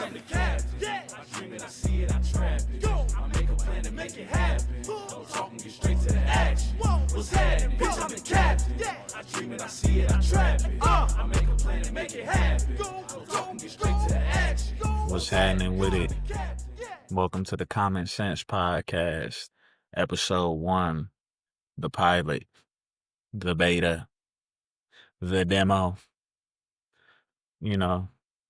I'm the captain. I dream it, I see it, I trap it. I make a plan to make it happen. No talking, get straight to the action. What's happening? Bitch, I'm the captain. I dream it, I see it, I trap it. I make a plan to make it happen. No talking, get straight to the action. What's happening with it? Welcome to the Common Sense Podcast, Episode 1, the pilot, the beta, the demo.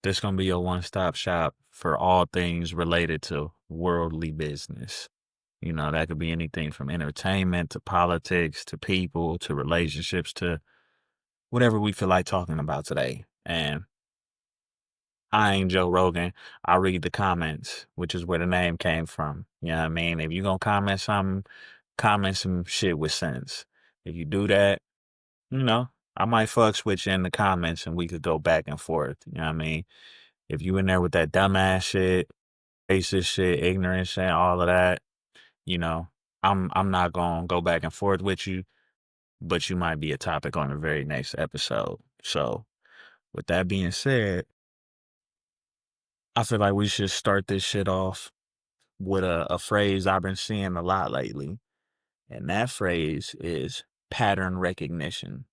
This going to be your one-stop shop for all things related to worldly business. That could be anything from entertainment to politics to people to relationships to whatever we feel like talking about today. And I ain't Joe Rogan. I read the comments, which is where the name came from. You know what I mean? If you're going to comment something, comment some shit with sense. If you do that, I might fuck switch in the comments and we could go back and forth. You know what I mean? If you in there with that dumbass shit, racist shit, ignorant shit, all of that, I'm not going to go back and forth with you, but you might be a topic on the very next episode. So with that being said, I feel like we should start this shit off with a phrase I've been seeing a lot lately. And that phrase is pattern recognition,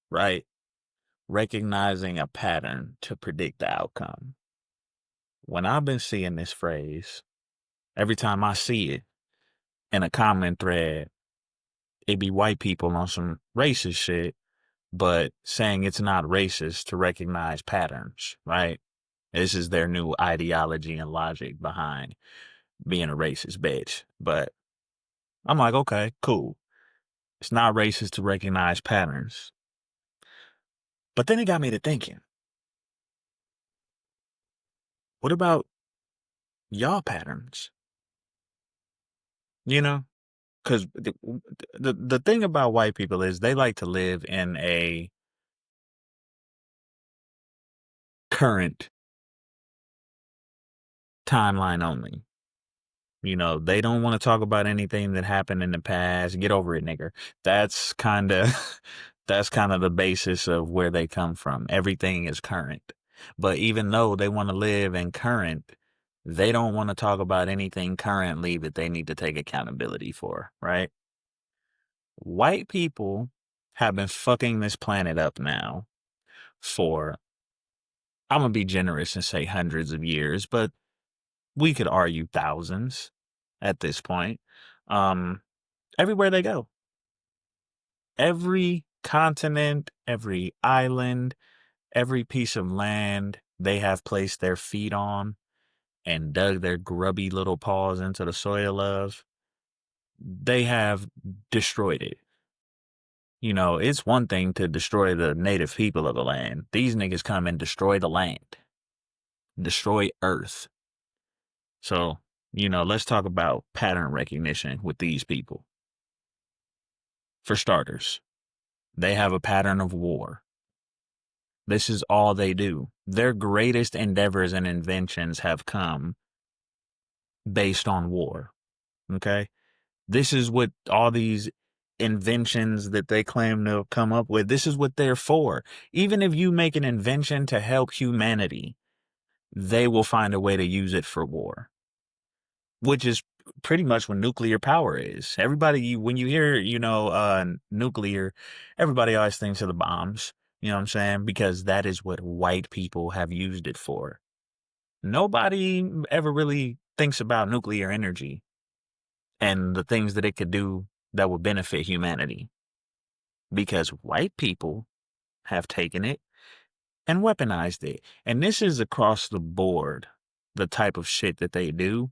right? Recognizing a pattern to predict the outcome. When I've been seeing this phrase, every time I see it in a comment thread, it be white people on some racist shit, but saying it's not racist to recognize patterns, right? This is their new ideology and logic behind being a racist bitch. But I'm like, okay, cool. It's not racist to recognize patterns. But then it got me to thinking, what about y'all patterns? Because the thing about white people is they like to live in a current timeline only. They don't want to talk about anything that happened in the past. Get over it, nigger. That's kind of the basis of where they come from. Everything is current. But even though they want to live in current, they don't want to talk about anything currently that they need to take accountability for, right? White people have been fucking this planet up now for, I'm going to be generous and say hundreds of years, but we could argue thousands at this point. Everywhere they go. Every continent, every island, every piece of land they have placed their feet on and dug their grubby little paws into the soil of, they have destroyed it. It's one thing to destroy the native people of the land. These niggas come and destroy the land, destroy Earth. So, let's talk about pattern recognition with these people. For starters, they have a pattern of war. This is all they do. Their greatest endeavors and inventions have come based on war. Okay? This is what all these inventions that they claim to come up with, this is what they're for. Even if you make an invention to help humanity, they will find a way to use it for war, which is pretty much what nuclear power is. Everybody, when you hear, nuclear, everybody always thinks of the bombs. You know what I'm saying? Because that is what white people have used it for. Nobody ever really thinks about nuclear energy and the things that it could do that would benefit humanity. Because white people have taken it and weaponized it. And this is across the board, the type of shit that they do.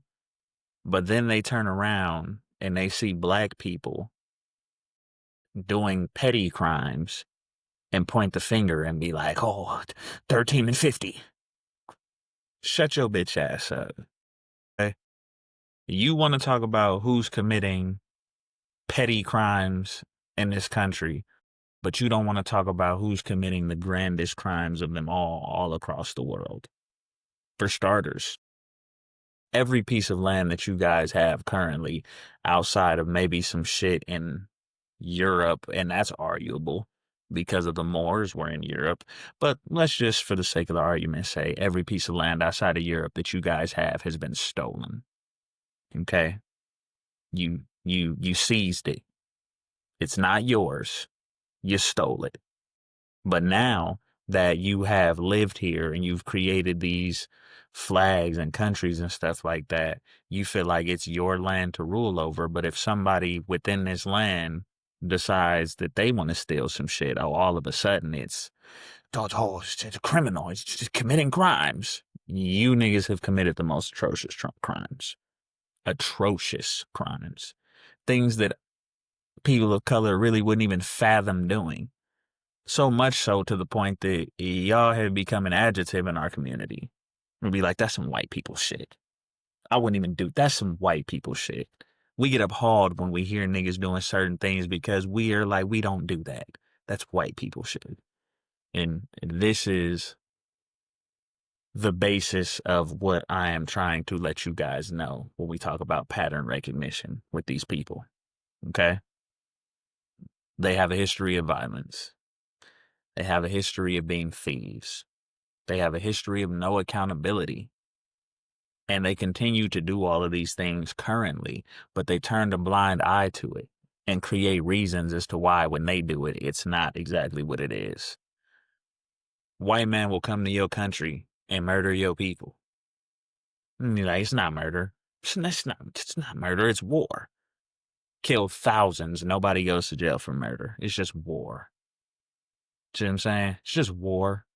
But then they turn around and they see black people doing petty crimes and point the finger and be like, oh, 13 and 50. Shut your bitch ass up. Okay? You want to talk about who's committing petty crimes in this country, but you don't want to talk about who's committing the grandest crimes of them all across the world. For starters, every piece of land that you guys have currently outside of maybe some shit in Europe, and that's arguable, because of the Moors were in Europe. But let's just, for the sake of the argument, say every piece of land outside of Europe that you guys have has been stolen. Okay? You seized it. It's not yours. You stole it. But now that you have lived here and you've created these flags and countries and stuff like that, you feel like it's your land to rule over. But if somebody within this land decides that they want to steal some shit, oh, all of a sudden it's a criminal. It's just committing crimes. You niggas have committed the most atrocious crimes. Atrocious crimes. Things that people of color really wouldn't even fathom doing. So much so to the point that y'all have become an adjective in our community. We'll be like, that's some white people shit. I wouldn't even do that's some white people shit. We get appalled when we hear niggas doing certain things because we are like, we don't do that. That's white people shit. And this is the basis of what I am trying to let you guys know when we talk about pattern recognition with these people. Okay? They have a history of violence. They have a history of being thieves. They have a history of no accountability. And they continue to do all of these things currently, but they turn a blind eye to it and create reasons as to why when they do it, it's not exactly what it is. White man will come to your country and murder your people. And you're like, it's not murder. It's not murder. It's war. Kill thousands. Nobody goes to jail for murder. It's just war. See what I'm saying? It's just war.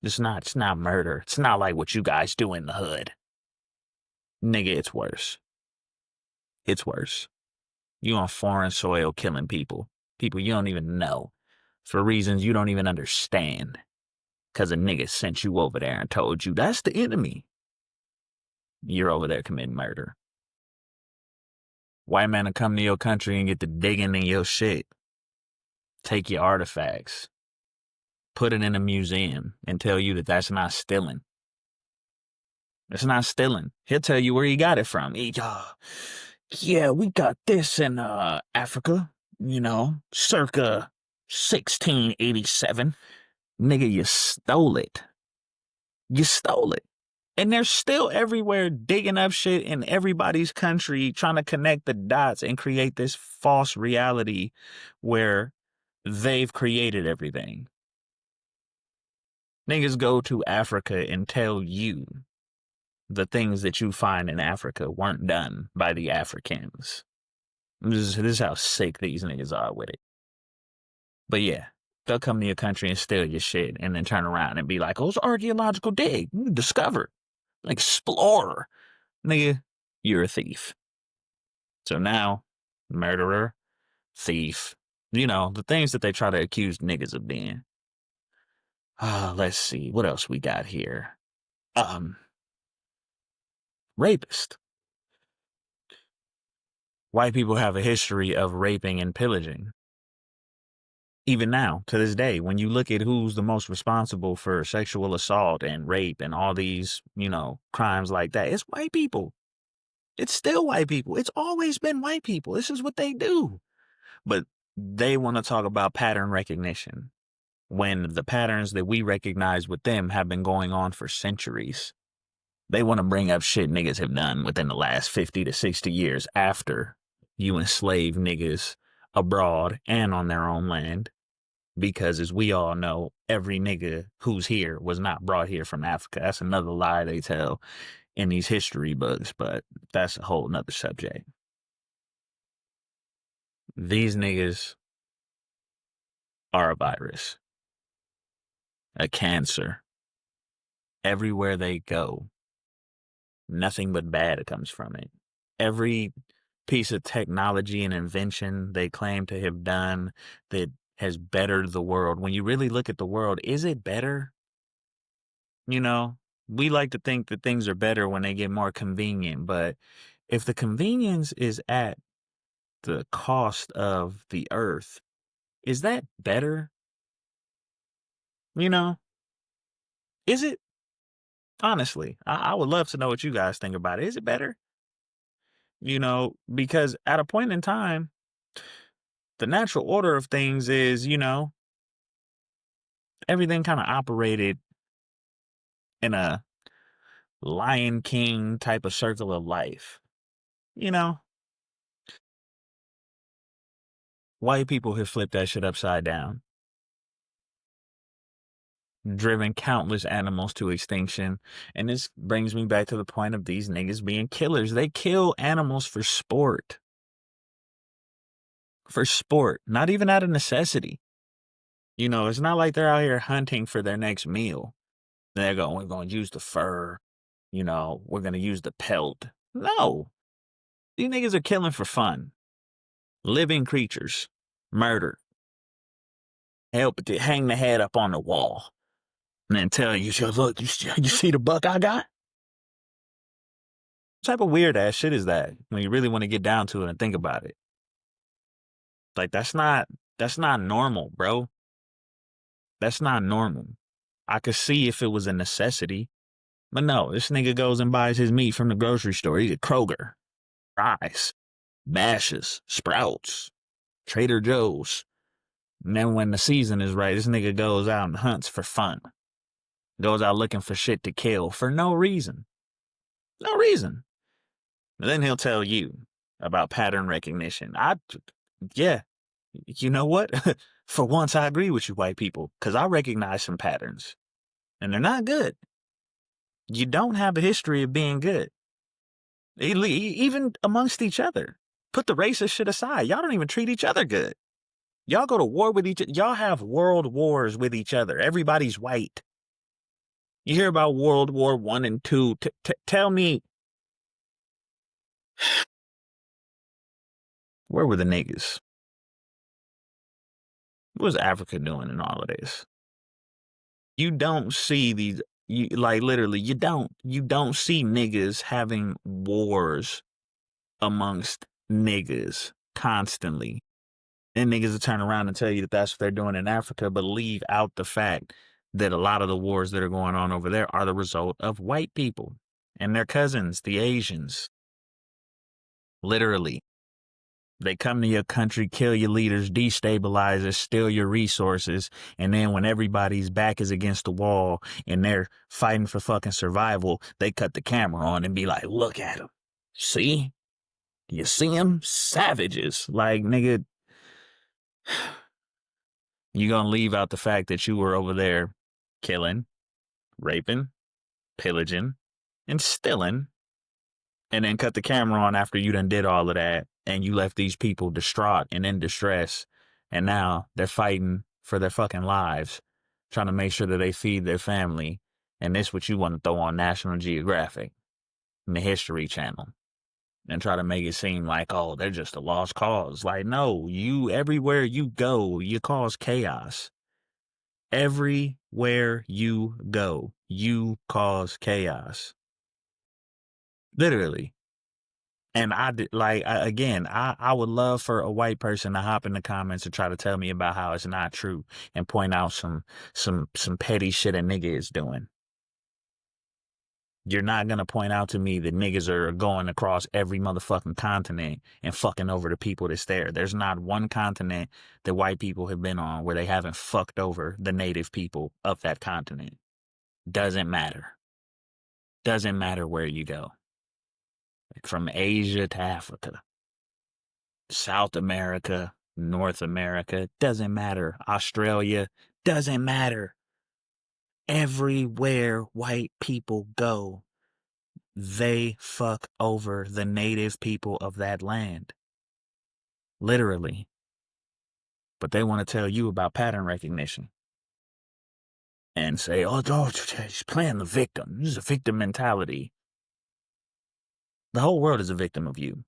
It's not murder. It's not like what you guys do in the hood. Nigga, it's worse. It's worse. You on foreign soil killing people. People you don't even know. For reasons you don't even understand. Because a nigga sent you over there and told you that's the enemy. You're over there committing murder. White man will come to your country and get to digging in your shit. Take your artifacts. Put it in a museum and tell you that that's not stealing. It's not stealing. He'll tell you where he got it from. Yeah, we got this in Africa, circa 1687. Nigga, you stole it. You stole it. And they're still everywhere digging up shit in everybody's country, trying to connect the dots and create this false reality where they've created everything. Niggas go to Africa and tell you the things that you find in Africa weren't done by the Africans. This is how sick these niggas are with it. But yeah, they'll come to your country and steal your shit and then turn around and be like, oh, it's archaeological dig. Discover. Explorer. Nigga, you're a thief. So now, murderer, thief, the things that they try to accuse niggas of being. Let's see, what else we got here? Rapist. White people have a history of raping and pillaging. Even now, to this day, when you look at who's the most responsible for sexual assault and rape and all these, crimes like that, it's white people. It's still white people. It's always been white people. This is what they do. But they want to talk about pattern recognition when the patterns that we recognize with them have been going on for centuries. They want to bring up shit niggas have done within the last 50 to 60 years after you enslave niggas abroad and on their own land. Because as we all know, every nigga who's here was not brought here from Africa. That's another lie they tell in these history books, but that's a whole nother subject. These niggas are a virus, a cancer. Everywhere they go, nothing but bad comes from it. Every piece of technology and invention they claim to have done that has bettered the world. When you really look at the world, is it better? We like to think that things are better when they get more convenient, but if the convenience is at the cost of the earth, is that better? Is it? Honestly, I would love to know what you guys think about it. Is it better? Because at a point in time, the natural order of things is, everything kind of operated in a Lion King type of circle of life. You know, white people have flipped that shit upside down, driven countless animals to extinction. And this brings me back to the point of these niggas being killers. They kill animals for sport. For sport, not even out of necessity. You know, it's not like they're out here hunting for their next meal. They're going, we're going to use the fur. You know, we're going to use the pelt. No. These niggas are killing for fun. Living creatures. Murder. Help to hang the head up on the wall. And then tell you, look, you see the buck I got? What type of weird ass shit is that when you really want to get down to it and think about it? Like, that's not normal, bro. That's not normal. I could see if it was a necessity. But no, this nigga goes and buys his meat from the grocery store. He's at Kroger, Fry's, Bash's, Sprouts, Trader Joe's. And then when the season is right, this nigga goes out and hunts for fun. Goes out looking for shit to kill for no reason. No reason. And then he'll tell you about pattern recognition. Yeah, you know what? For once, I agree with you, white people, because I recognize some patterns. And they're not good. You don't have a history of being good. Even amongst each other. Put the racist shit aside. Y'all don't even treat each other good. Y'all go to war with each other. Y'all have world wars with each other. Everybody's white. You hear about World War I and II. Tell me, where were the niggas? What was Africa doing in all of this? You don't see these, literally, you don't see niggas having wars amongst niggas constantly. And niggas will turn around and tell you that that's what they're doing in Africa, but leave out the fact that a lot of the wars that are going on over there are the result of white people and their cousins, the Asians. Literally. They come to your country, kill your leaders, destabilize us, steal your resources, and then when everybody's back is against the wall and they're fighting for fucking survival, they cut the camera on and be like, look at them. See? You see them? Savages. Like, nigga, you gonna leave out the fact that you were over there killing, raping, pillaging, and stealing, and then cut the camera on after you done did all of that, and you left these people distraught and in distress, and now they're fighting for their fucking lives, trying to make sure that they feed their family, and this what you want to throw on National Geographic and the History Channel, and try to make it seem like, oh, they're just a lost cause. Like, no, everywhere you go, you cause chaos. Everywhere you go, you cause chaos. Literally. And I would love for a white person to hop in the comments and try to tell me about how it's not true and point out some petty shit a nigga is doing. You're not going to point out to me that niggas are going across every motherfucking continent and fucking over the people that's there. There's not one continent that white people have been on where they haven't fucked over the native people of that continent. Doesn't matter. Doesn't matter where you go. From Asia to Africa, South America, North America, doesn't matter. Australia, doesn't matter. Everywhere white people go, they fuck over the native people of that land. Literally. But they want to tell you about pattern recognition. And say, oh, he's playing the victim. This is a victim mentality. The whole world is a victim of you.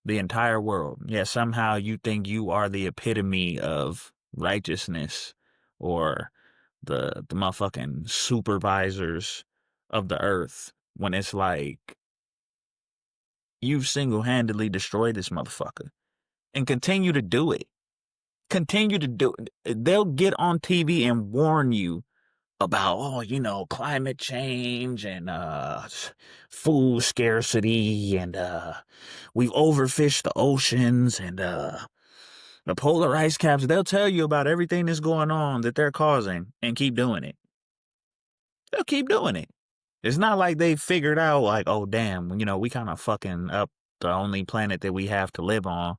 The entire world. Yeah, somehow you think you are the epitome of righteousness or the motherfucking supervisors of the earth, when it's like you've single-handedly destroyed this motherfucker and continue to do it. Continue to do it. They'll get on TV and warn you about, climate change and food scarcity and we've overfished the oceans and The polar ice caps, they'll tell you about everything that's going on that they're causing and keep doing it. They'll keep doing it. It's not like they figured out, like, oh, damn, we kind of fucking up the only planet that we have to live on.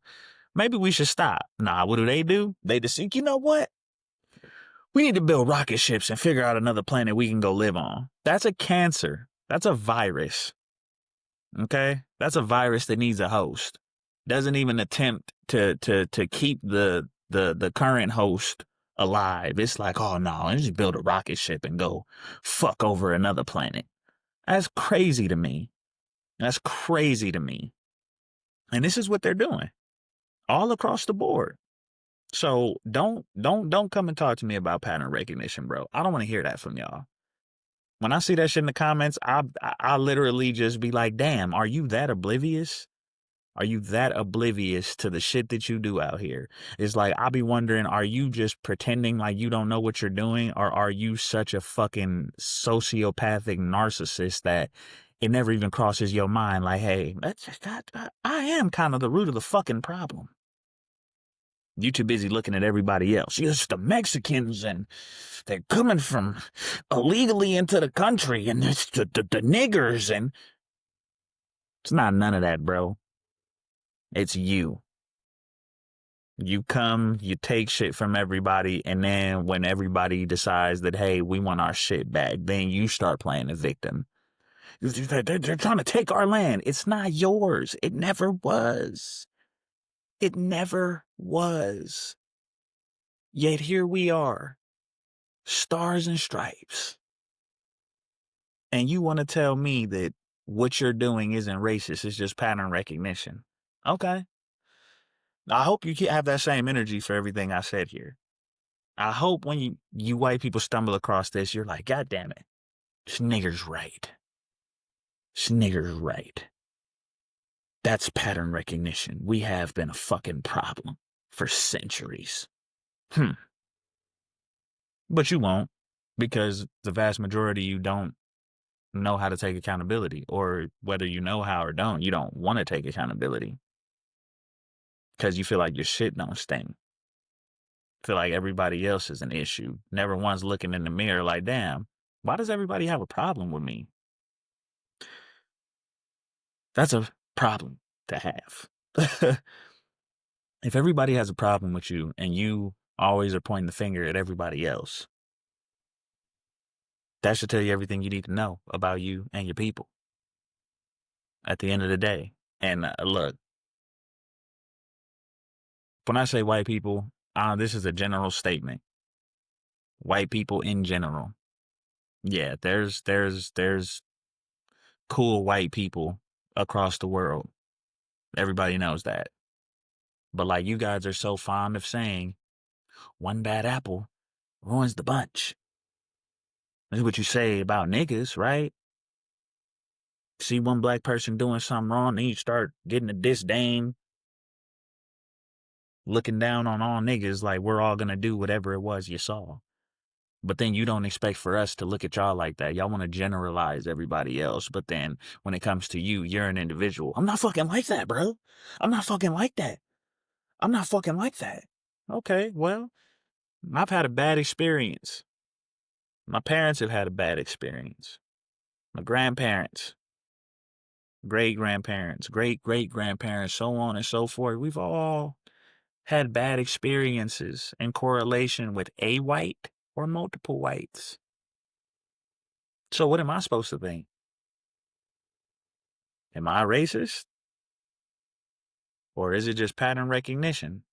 Maybe we should stop. Nah, what do? They just think, you know what? We need to build rocket ships and figure out another planet we can go live on. That's a cancer. That's a virus. Okay? That's a virus that needs a host. Doesn't even attempt to keep the current host alive. It's like, oh no, let's just build a rocket ship and go fuck over another planet. That's crazy to me. That's crazy to me. And this is what they're doing all across the board. So don't come and talk to me about pattern recognition, bro. I don't want to hear that from y'all. When I see that shit in the comments, I literally just be like, damn, are you that oblivious? Are you that oblivious to the shit that you do out here? It's like, I'll be wondering, are you just pretending like you don't know what you're doing? Or are you such a fucking sociopathic narcissist that it never even crosses your mind? Like, hey, I am kind of the root of the fucking problem. You too busy looking at everybody else. It's the Mexicans, and they're coming from illegally into the country, and it's the niggers, and it's not none of that, bro. It's you. You come, you take shit from everybody, and then when everybody decides that, hey, we want our shit back, then you start playing the victim. They're trying to take our land. It's not yours. It never was. It never was. Yet here we are, stars and stripes. And you want to tell me that what you're doing isn't racist, it's just pattern recognition. Okay. I hope you have that same energy for everything I said here. I hope when you white people stumble across this, you're like, God damn it. This nigger's right. This nigger's right. That's pattern recognition. We have been a fucking problem for centuries. But you won't, because the vast majority of you don't know how to take accountability, or whether you know how or don't, you don't want to take accountability because you feel like your shit don't stink. Feel like everybody else is an issue. Never once looking in the mirror like, damn, why does everybody have a problem with me? That's a problem to have. If everybody has a problem with you and you always are pointing the finger at everybody else, that should tell you everything you need to know about you and your people at the end of the day. And look, when I say white people, this is a general statement. White people in general. Yeah, there's cool white people across the world. Everybody knows that. But like you guys are so fond of saying, one bad apple ruins the bunch. That's what you say about niggas, right? See one black person doing something wrong, then you start getting a disdain, looking down on all niggas like we're all gonna do whatever it was you saw. But then you don't expect for us to look at y'all like that. Y'all want to generalize everybody else. But then when it comes to you, you're an individual. I'm not fucking like that, bro. I'm not fucking like that. I'm not fucking like that. Okay, well, I've had a bad experience. My parents have had a bad experience. My grandparents, great-grandparents, great-great-grandparents, so on and so forth. We've all had bad experiences in correlation with a white or multiple whites. So what am I supposed to think? Am I racist? Or is it just pattern recognition?